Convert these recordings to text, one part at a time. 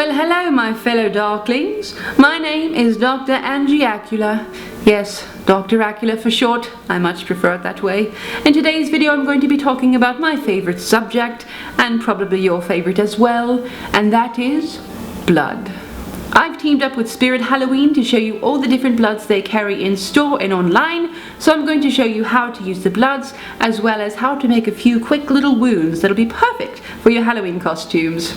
Well, hello my fellow darklings. My name is Dr. Angie Acula. Yes, Dr. Acula for short. I much prefer it that way. In today's video I'm going to be talking about my favorite subject, and probably your favorite as well, and that is blood. I've teamed up with Spirit Halloween to show you all the different bloods they carry in store and online, so I'm going to show you how to use the bloods as well as how to make a few quick little wounds that'll be perfect for your Halloween costumes.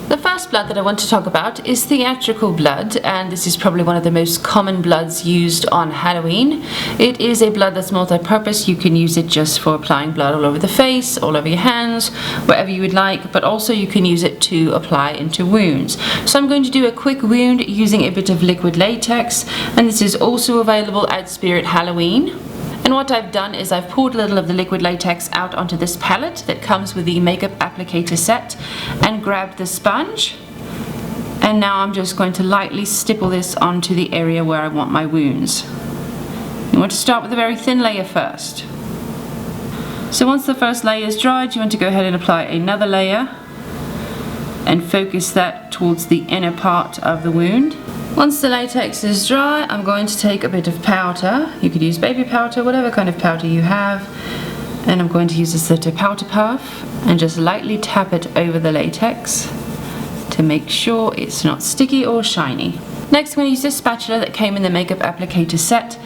The first blood that I want to talk about is theatrical blood, and this is probably one of the most common bloods used on Halloween. It is a blood that's multi-purpose. You can use it just for applying blood all over the face, all over your hands, wherever you would like, but also you can use it to apply into wounds. So I'm going to do a quick wound using a bit of liquid latex, and this is also available at Spirit Halloween. And what I've done is I've poured a little of the liquid latex out onto this palette that comes with the makeup applicator set and grabbed the sponge. And now I'm just going to lightly stipple this onto the area where I want my wounds. You want to start with a very thin layer first. So once the first layer is dried, you want to go ahead and apply another layer and focus that towards the inner part of the wound. Once the latex is dry, I'm going to take a bit of powder. You could use baby powder, whatever kind of powder you have. And I'm going to use this little powder puff and just lightly tap it over the latex to make sure it's not sticky or shiny. Next, I'm going to use this spatula that came in the makeup applicator set,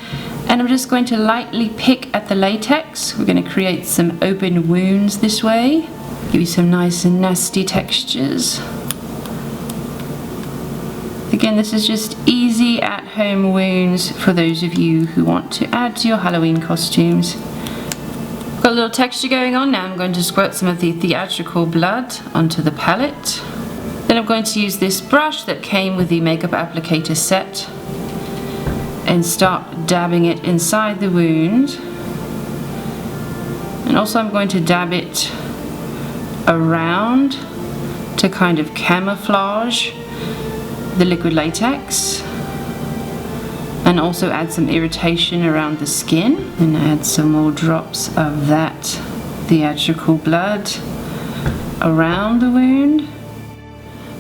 and I'm just going to lightly pick at the latex. We're going to create some open wounds this way, give you some nice and nasty textures. Again, this is just easy at-home wounds for those of you who want to add to your Halloween costumes. Got a little texture going on. Now I'm going to squirt some of the theatrical blood onto the palette. Then I'm going to use this brush that came with the makeup applicator set and start dabbing it inside the wound. And also I'm going to dab it around to kind of camouflage the liquid latex, and also add some irritation around the skin, and add some more drops of that theatrical blood around the wound.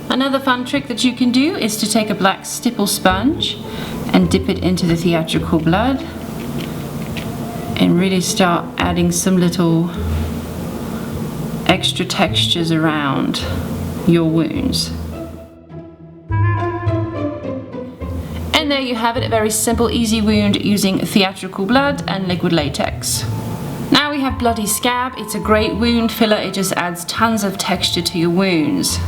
Another fun trick that you can do is to take a black stipple sponge and dip it into the theatrical blood and really start adding some little extra textures around your wounds. And there you have it, a very simple, easy wound using theatrical blood and liquid latex. Now we have bloody scab. It's a great wound filler. It just adds tons of texture to your wounds.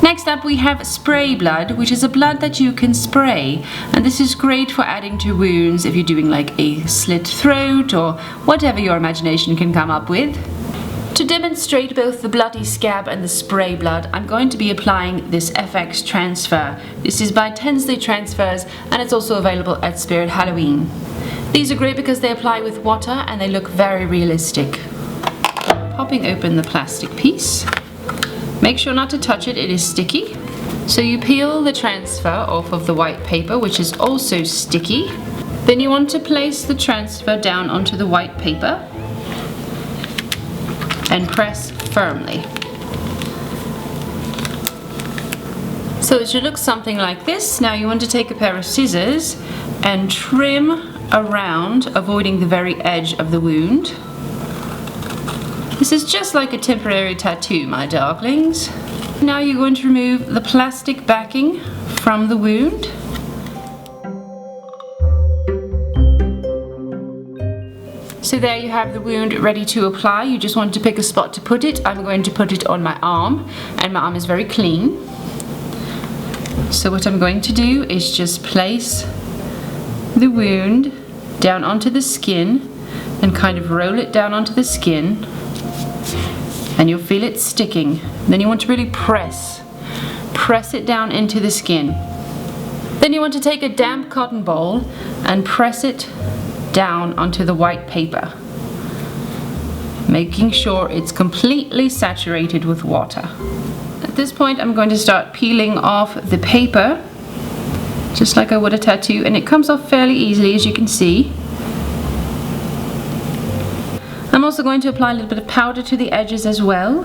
Next up we have spray blood, which is a blood that you can spray, and this is great for adding to wounds if you're doing like a slit throat or whatever your imagination can come up with. To demonstrate both the bloody scab and the spray blood, I'm going to be applying this FX transfer. This is by Tinsley Transfers, and it's also available at Spirit Halloween. These are great because they apply with water and they look very realistic. Popping open the plastic piece. Make sure not to touch it, it is sticky. So you peel the transfer off of the white paper, which is also sticky. Then you want to place the transfer down onto the white paper and press firmly. So it should look something like this. Now you want to take a pair of scissors and trim around, avoiding the very edge of the wound. This is just like a temporary tattoo, my darklings. Now you're going to remove the plastic backing from the wound. So there you have the wound ready to apply. You just want to pick a spot to put it. I'm going to put it on my arm, and my arm is very clean. So what I'm going to do is just place the wound down onto the skin and kind of roll it down onto the skin, and you'll feel it sticking. Then you want to really press it down into the skin. Then you want to take a damp cotton ball and press it down onto the white paper, making sure it's completely saturated with water. At this point I'm going to start peeling off the paper just like I would a tattoo, and it comes off fairly easily, as you can see. I'm also going to apply a little bit of powder to the edges as well,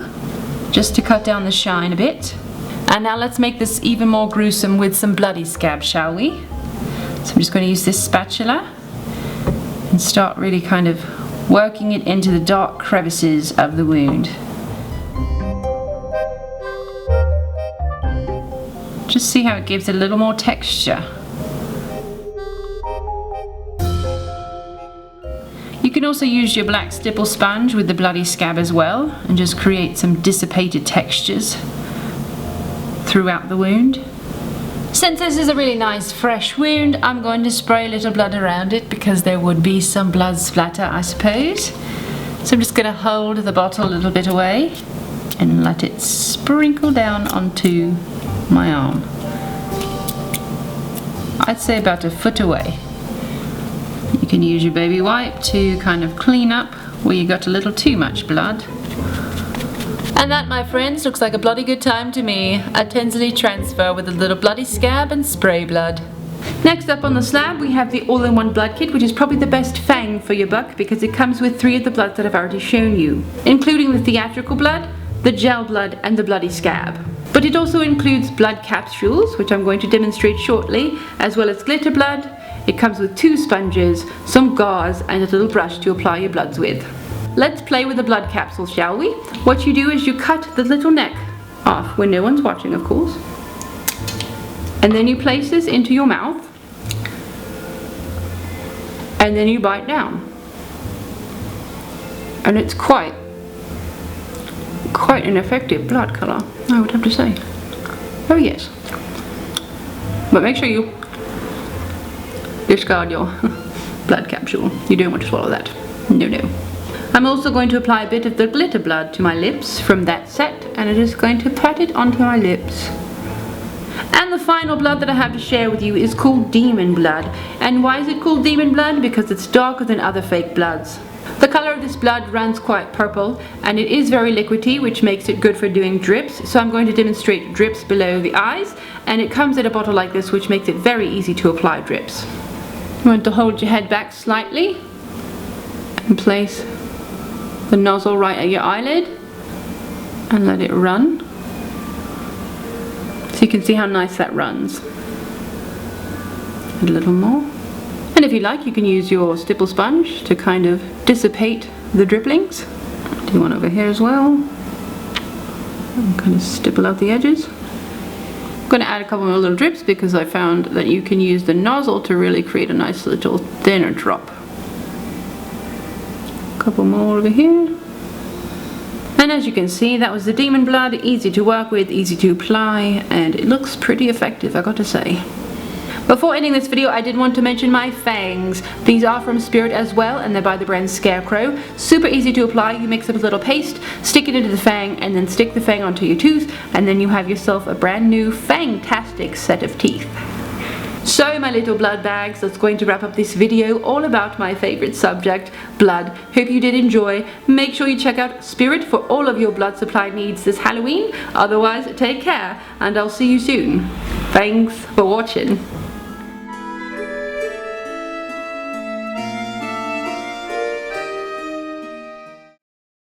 just to cut down the shine a bit. And now let's make this even more gruesome with some bloody scab, shall we? So I'm just going to use this spatula and start really kind of working it into the dark crevices of the wound. Just see how it gives it a little more texture. You can also use your black stipple sponge with the bloody scab as well and just create some dissipated textures throughout the wound. Since this is a really nice fresh wound, I'm going to spray a little blood around it because there would be some blood splatter, I suppose. So I'm just going to hold the bottle a little bit away and let it sprinkle down onto my arm. I'd say about a foot away. You can use your baby wipe to kind of clean up where you got a little too much blood. And that, my friends, looks like a bloody good time to me. A Tinsley transfer with a little bloody scab and spray blood. Next up on the slab we have the all-in-one blood kit, which is probably the best fang for your buck because it comes with 3 of the bloods that I've already shown you, including the theatrical blood, the gel blood and the bloody scab. But it also includes blood capsules, which I'm going to demonstrate shortly, as well as glitter blood. It comes with 2 sponges, some gauze and a little brush to apply your bloods with. Let's play with the blood capsules, shall we? What you do is you cut the little neck off when no one's watching, of course. And then you place this into your mouth. And then you bite down. And it's quite an effective blood colour, I would have to say. Oh yes. But make sure you discard your blood capsule. You don't want to swallow that. No. I'm also going to apply a bit of the glitter blood to my lips from that set, and I'm just going to pat it onto my lips. And the final blood that I have to share with you is called demon blood. And why is it called demon blood? Because it's darker than other fake bloods. The color of this blood runs quite purple, and it is very liquidy, which makes it good for doing drips. So I'm going to demonstrate drips below the eyes, and it comes in a bottle like this, which makes it very easy to apply drips. You want to hold your head back slightly and place the nozzle right at your eyelid and let it run. So you can see how nice that runs. A little more. And if you like, you can use your stipple sponge to kind of dissipate the dribblings. Do one over here as well. And kind of stipple out the edges. I'm going to add a couple more little drips because I found that you can use the nozzle to really create a nice little thinner drop. Couple more over here. And as you can see, that was the demon blood. Easy to work with, easy to apply, and it looks pretty effective, I got to say. Before ending this video, I did want to mention my fangs. These are from Spirit as well, and they're by the brand Scarecrow. Super easy to apply. You mix up a little paste, stick it into the fang, and then stick the fang onto your tooth, and then you have yourself a brand new fantastic set of teeth. So my little blood bags, that's going to wrap up this video all about my favorite subject, blood. Hope you did enjoy. Make sure you check out Spirit for all of your blood supply needs this Halloween. Otherwise, take care, and I'll see you soon. Thanks for watching.